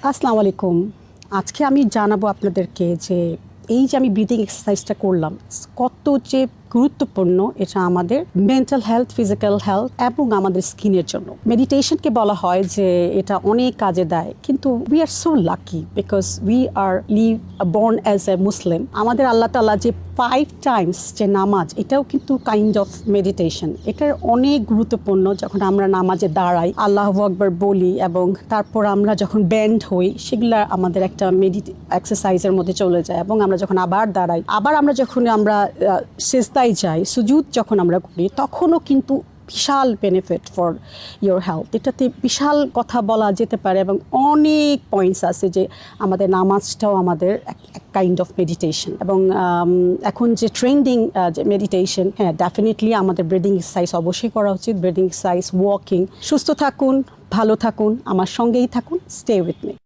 আসসালামু আলাইকুম। আজকে আমি জানাবো আপনাদেরকে যে এই যে আমি ব্রিদিং এক্সারসাইজটা করলাম কত যে গুরুত্বপূর্ণ এটা আমাদের মেন্টাল হেলথ, ফিজিক্যাল হেলথ এবং আমাদের স্কিনের জন্য। মেডিটেশনকে বলা হয় যে এটা অনেক কাজে দেয়, কিন্তু we are so lucky because we are born as a Muslim. আমাদের আল্লাহ তাআলা যে 5 টাইমস যে নামাজ, এটাও কিন্তু কাইন্ড অফ মেডিটেশন। এটার অনেক গুরুত্বপূর্ণ। যখন আমরা নামাজে দাঁড়াই, আল্লাহু আকবার বলি এবং তারপর আমরা যখন ব্যান্ড হই, সেগুলো আমাদের একটা এক্সারসাইজের মধ্যে চলে যায়। এবং আমরা যখন আবার দাঁড়াই, আবার আমরা যখন সিজদায় যাই, সুজুদ যখন আমরা করি, তখনও কিন্তু বিশাল বেনিফিট ফর ইয়োর হেলথ। এটাতে বিশাল কথা বলা যেতে পারে এবং অনেক পয়েন্টস আছে যে আমাদের নামাজটাও আমাদের কাইন্ড অফ মেডিটেশন। এবং এখন যে ট্রেন্ডিং যে মেডিটেশন, হ্যাঁ ডেফিনেটলি আমাদের ব্রিদিং এক্সারসাইজ অবশ্যই করা উচিত। Breathing exercise, walking. সুস্থ থাকুন, ভালো থাকুন, আমার সঙ্গেই থাকুন। Stay with me.